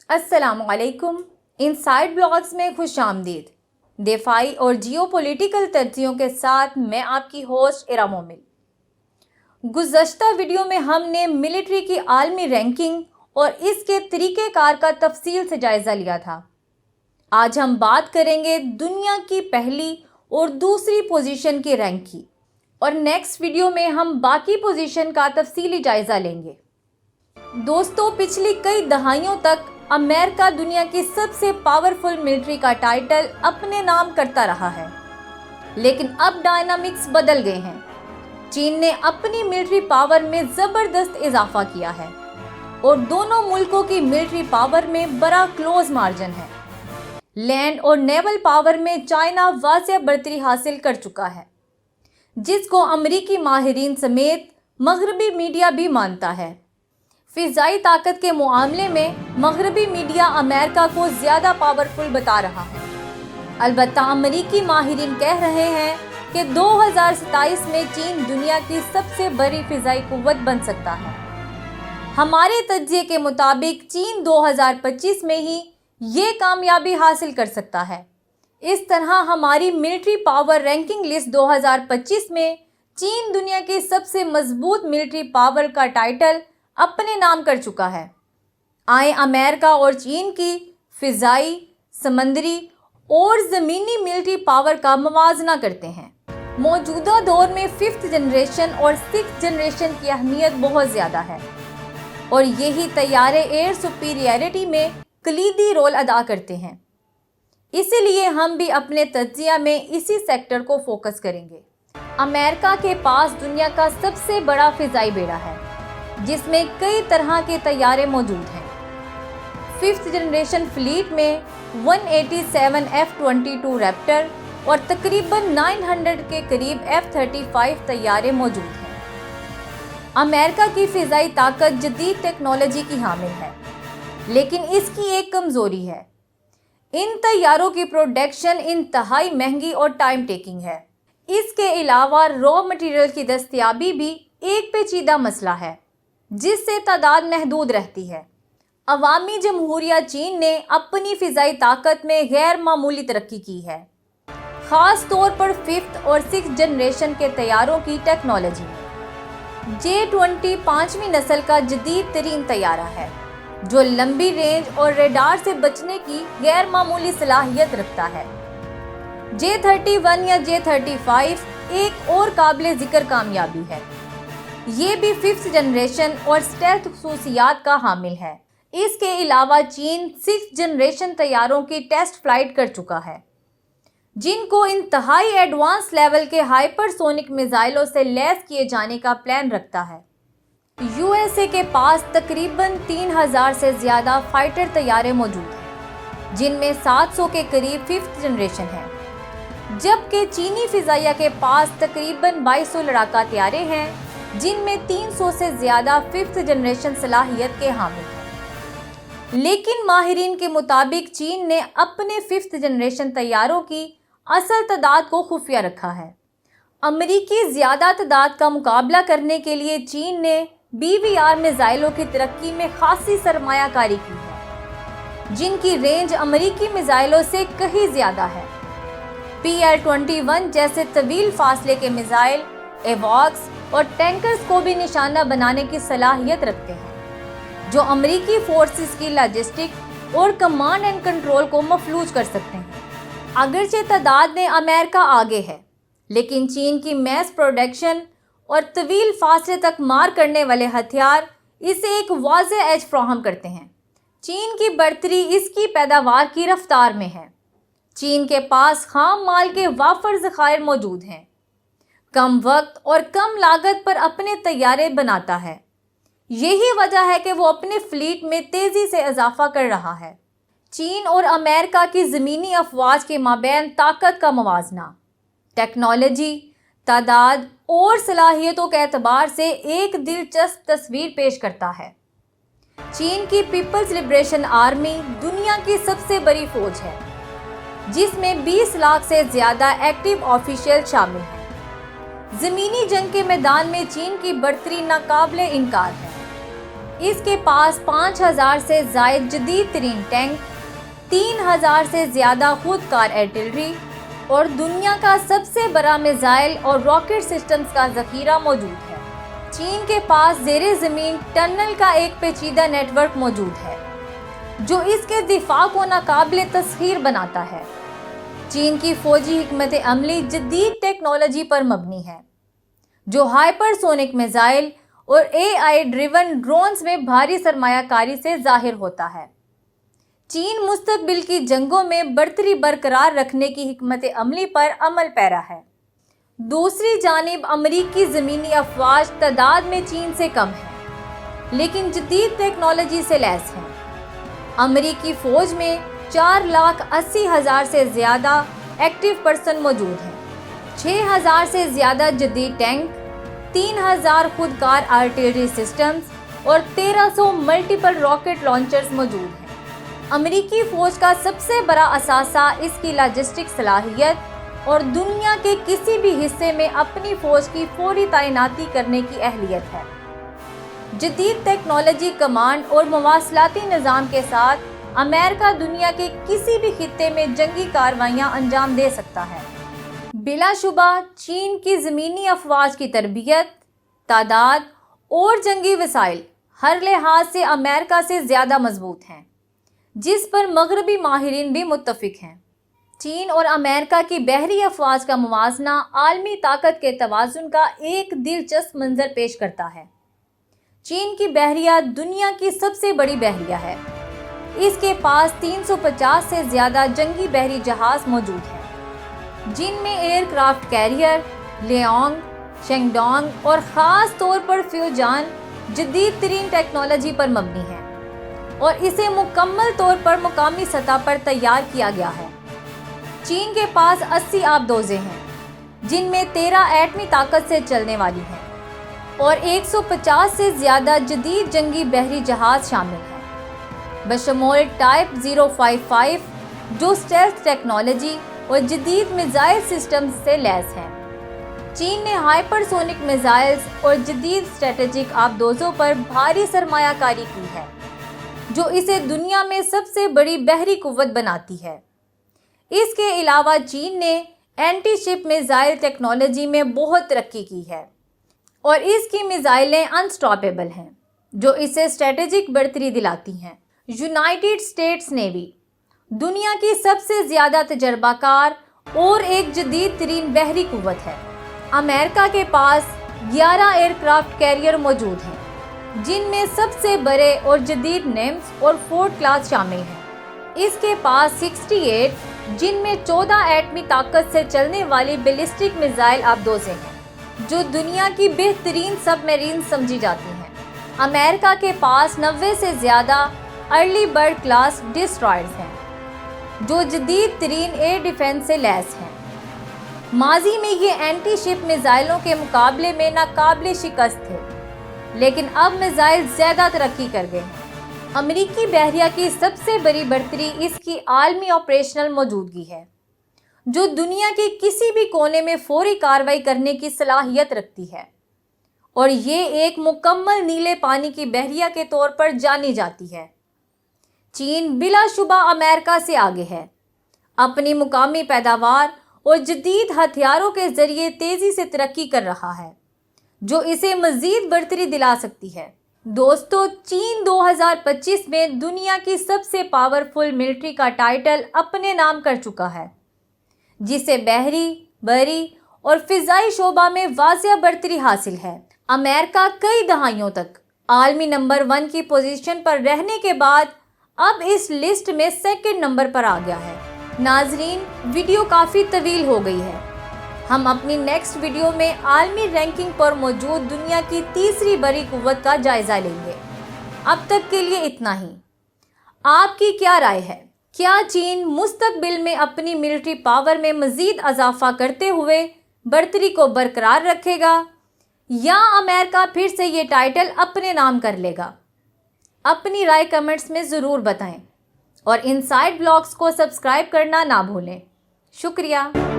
अस्सलाम वालेकुम। Inside blogs में खुश आमदीद। दिफाई और जियो पॉलिटिकल तर्जीहों के साथ मैं आपकी होस्ट इरा मोमिल। गुज़श्ता वीडियो में हमने मिलिट्री की आलमी रैंकिंग और इसके तरीक़ेकार का तफसील से जायज़ा लिया था। आज हम बात करेंगे दुनिया की पहली और दूसरी पोजीशन की रैंक की, और नेक्स्ट वीडियो में हम बाकी पोजीशन का तफसीली जायज़ा लेंगे। दोस्तों, पिछली कई दहाइयों तक अमेरिका दुनिया की सबसे पावरफुल मिलिट्री का टाइटल अपने नाम करता रहा है, लेकिन अब डायनामिक्स बदल गए हैं। चीन ने अपनी मिलिट्री पावर में ज़बरदस्त इजाफा किया है और दोनों मुल्कों की मिलिट्री पावर में बड़ा क्लोज मार्जिन है। लैंड और नेवल पावर में चाइना वाज़ेह बढ़तरी हासिल कर चुका है, जिसको अमरीकी माहिरीन समेत मगरबी मीडिया भी मानता है। फ़िज़ाई ताकत के मामले में मगरबी मीडिया अमेरिका को ज़्यादा पावरफुल बता रहा है। अलबत्ता अमरीकी माहिरीन कह रहे हैं कि 2027 में चीन दुनिया की सबसे बड़ी फ़िज़ाई कुव्वत बन सकता है। हमारे तज्ज़िये के मुताबिक चीन 2025 में ही ये कामयाबी हासिल कर सकता है। इस तरह हमारी मिलिट्री पावर रैंकिंग लिस्ट 2025 में चीन दुनिया की सबसे मजबूत मिलिट्री पावर का टाइटल अपने नाम कर चुका है। आए अमेरिका और चीन की फ़िज़ाई, समंदरी और ज़मीनी मिलिट्री पावर का मवाजना करते हैं। मौजूदा दौर में 5th जनरेशन और 6th जनरेशन की अहमियत बहुत ज़्यादा है और यही तैयारे एयर सुपीरियरिटी में कलीदी रोल अदा करते हैं। इसीलिए हम भी अपने तज्ज़िया में इसी सेक्टर को फोकस करेंगे। अमेरिका के पास दुनिया का सबसे बड़ा फ़िज़ाई बेड़ा है, जिसमें कई तरह के तैयारे मौजूद हैं। 5th जनरेशन फ्लीट में 187 F-22 रैप्टर और तकरीबन 900 के करीब F-35 तैयारे मौजूद हैं। अमेरिका की फ़िज़ाई ताकत जदीद टेक्नोलॉजी की हामिल है, लेकिन इसकी एक कमज़ोरी है। इन तैयारों की प्रोडक्शन इंतहाई महंगी और टाइम टेकिंग है। इसके अलावा रॉ मटेरियल की दस्तयाबी भी एक पेचीदा मसला है, जिससे तादाद महदूद रहती है। अवामी जमहूरिया चीन ने अपनी फ़िज़ाई ताकत में गैर मामूली तरक्की की है, ख़ास तौर पर 5th और 6th जनरेशन के तैयारों की टेक्नोलॉजी में। J-20 5वीं नस्ल का जदीद तरीन तैयारा है, जो लंबी रेंज और रेडार से बचने की गैर मामूली सलाहियत रखता है। J-31 या J-35 एक और काबिल ज़िक्र कामयाबी है। ये भी 5th जनरेशन और स्टेल्थ खुसूसियात का हामिल है। इसके अलावा चीन 6th जनरेशन तैयारों की टेस्ट फ्लाइट कर चुका है, जिनको इंतहाई एडवांस लेवल के हाइपरसोनिक मिसाइलों से लैस किए जाने का प्लान रखता है। USA के पास तकरीबन 3000 से ज़्यादा फाइटर तैयारे मौजूद हैं, जिनमें 700 के करीब 5th जनरेशन है, जबकि चीनी फ़िज़ाइया के पास तकरीबन 2200 लड़ाका तैयारे हैं, जिनमें 300 से ज़्यादा 5th जनरेशन सलाहियत के हामिल हैं। लेकिन माहिरीन के मुताबिक चीन ने अपने 5th जनरेशन तैयारों की असल तादाद को खुफिया रखा है। अमरीकी ज़्यादा तादाद का मुकाबला करने के लिए चीन ने BVR मिसाइलों की तरक्की में खासी सरमायाकारी की है, जिनकी रेंज अमरीकी मिसाइलों से कहीं ज़्यादा है। PL-21 जैसे तवील फासले के मिसाइल एवॉक्स और टैंकर्स को भी निशाना बनाने की सलाहियत रखते हैं, जो अमरीकी फोर्सेस की लॉजिस्टिक और कमांड एंड कंट्रोल को मफलूज कर सकते हैं। अगरचे तादाद में अमेरिका आगे है, लेकिन चीन की मैस प्रोडक्शन और तवील फासले तक मार करने वाले हथियार इसे एक वाज़ेह एज फ्राहम करते हैं। चीन की बढ़तरी इसकी पैदावार की रफ्तार में है। चीन के पास खाम माल के वाफर ज़खायर मौजूद हैं, कम वक्त और कम लागत पर अपने तैयारे बनाता है। यही वजह है कि वो अपने फ्लीट में तेज़ी से इजाफा कर रहा है। चीन और अमेरिका की ज़मीनी अफवाज के माबैन ताकत का मवाजना, टेक्नोलॉजी, तादाद और सलाहियतों के एतबार से एक दिलचस्प तस्वीर पेश करता है। चीन की पीपल्स लिबरेशन आर्मी दुनिया की सबसे बड़ी फौज है, जिसमें 20 लाख से ज़्यादा एक्टिव ऑफिशियल शामिल हैं। ज़मीनी जंग के मैदान में चीन की बढ़तरी नाकाबिले इनकार है। اس کے پاس 5000 سے زائد جدید ترین ٹینک، 3000 سے زیادہ خودکار آرٹلری اور دنیا کا سب سے بڑا میزائل اور راکٹ سسٹمز کا ذخیرہ موجود ہے۔ چین کے پاس زیر زمین ٹنل کا ایک پیچیدہ نیٹ ورک موجود ہے جو اس کے دفاع کو ناقابل تسخیر بناتا ہے۔ چین کی فوجی حکمت عملی جدید ٹیکنالوجی پر مبنی ہے جو ہائپر سونک میزائل اور AI ڈریون ڈرونز میں بھاری سرمایہ کاری سے ظاہر ہوتا ہے۔ چین مستقبل کی جنگوں میں برتری برقرار رکھنے کی حکمت عملی پر عمل پیرا ہے۔ دوسری جانب امریکی زمینی افواج تعداد میں چین سے کم ہے لیکن جدید ٹیکنالوجی سے لیس ہیں۔ امریکی فوج میں 4,80,000 سے زیادہ ایکٹیو پرسن موجود ہیں، 6,000 سے زیادہ جدید ٹینک، 3,000 خودکار آرٹلری سسٹمز اور 1,300 ملٹیپل راکٹ لانچرز موجود ہیں۔ امریکی فوج کا سب سے بڑا اثاثہ اس کی لاجسٹک صلاحیت اور دنیا کے کسی بھی حصے میں اپنی فوج کی فوری تعیناتی کرنے کی اہلیت ہے۔ جدید ٹیکنالوجی، کمانڈ اور مواصلاتی نظام کے ساتھ امریکہ دنیا کے کسی بھی خطے میں جنگی کارروائیاں انجام دے سکتا ہے۔ بلا شبہ چین کی زمینی افواج کی تربیت، تعداد اور جنگی وسائل ہر لحاظ سے امریکہ سے زیادہ مضبوط ہیں، جس پر مغربی ماہرین بھی متفق ہیں۔ چین اور امریکہ کی بحری افواج کا موازنہ عالمی طاقت کے توازن کا ایک دلچسپ منظر پیش کرتا ہے۔ چین کی بحریہ دنیا کی سب سے بڑی بحریہ ہے۔ اس کے پاس 350 سے زیادہ جنگی بحری جہاز موجود ہیں، جن میں ایئر کرافٹ کیریئر، لیانگ، شینگڈانگ اور خاص طور پر فیوجان جدید ترین ٹیکنالوجی پر مبنی ہے اور اسے مکمل طور پر مقامی سطح پر تیار کیا گیا ہے۔ چین کے پاس 80 آبدوزیں ہیں، جن میں 13 ایٹمی طاقت سے چلنے والی ہیں اور 150 سے زیادہ جدید جنگی بحری جہاز شامل ہیں، بشمول ٹائپ 055 جو اسٹیلتھ ٹیکنالوجی اور جدید میزائل سسٹمز سے لیس ہیں۔ چین نے ہائپر سونک میزائلز اور جدید اسٹریٹجک آبدوزوں پر بھاری سرمایہ کاری کی ہے جو اسے دنیا میں سب سے بڑی بحری قوت بناتی ہے۔ اس کے علاوہ چین نے اینٹی شپ میزائل ٹیکنالوجی میں بہت ترقی کی ہے اور اس کی میزائلیں انسٹاپیبل ہیں جو اسے اسٹریٹجک برتری دلاتی ہیں۔ یونائٹڈ اسٹیٹس نیوی دنیا کی سب سے زیادہ تجربہ کار اور ایک جدید ترین بحری قوت ہے۔ امریکہ کے پاس 11 ایئر کرافٹ کیریئر موجود ہیں، جن میں سب سے بڑے اور جدید نیمز اور فورٹ کلاس شامل ہیں۔ اس کے پاس 68 جن میں 14 ایٹمی طاقت سے چلنے والی بیلسٹک میزائل آبدوزیں ہیں جو دنیا کی بہترین سب میرین سمجھی جاتی ہیں۔ امریکہ کے پاس 90 سے زیادہ ارلی برڈ کلاس ڈسٹرائرز ہیں جو جدید ترین ایئر ڈیفنس سے لیس ہیں۔ ماضی میں یہ اینٹی شپ میزائلوں کے مقابلے میں ناقابل شکست تھے، لیکن اب میزائل زیادہ ترقی کر گئے ہیں۔ امریکی بحریہ کی سب سے بڑی برتری اس کی عالمی آپریشنل موجودگی ہے جو دنیا کے کسی بھی کونے میں فوری کارروائی کرنے کی صلاحیت رکھتی ہے، اور یہ ایک مکمل نیلے پانی کی بحریہ کے طور پر جانی جاتی ہے۔ چین بلا شبہ امریکہ سے آگے ہے، اپنی مقامی پیداوار اور جدید ہتھیاروں کے ذریعے تیزی سے ترقی کر رہا ہے جو اسے مزید برتری دلا سکتی ہے۔ دوستو، چین 2025 میں دنیا کی سب سے پاورفل ملٹری کا ٹائٹل اپنے نام کر چکا ہے، جسے بحری، بری اور فضائی شعبہ میں واضح برتری حاصل ہے۔ امریکہ کئی دہائیوں تک عالمی نمبر 1 کی پوزیشن پر رہنے کے بعد اب اس لسٹ میں سیکنڈ نمبر پر آ گیا ہے۔ ناظرین، ویڈیو کافی طویل ہو گئی ہے۔ ہم اپنی نیکسٹ ویڈیو میں عالمی رینکنگ پر موجود دنیا کی تیسری بڑی قوت کا جائزہ لیں گے۔ اب تک کے لیے اتنا ہی۔ آپ کی کیا رائے ہے؟ کیا چین مستقبل میں اپنی ملٹری پاور میں مزید اضافہ کرتے ہوئے برتری کو برقرار رکھے گا یا امریکہ پھر سے یہ ٹائٹل اپنے نام کر لے گا؟ اپنی رائے کمنٹس میں ضرور بتائیں اور انسائیڈ بلاگز کو سبسکرائب کرنا نہ بھولیں۔ شکریہ۔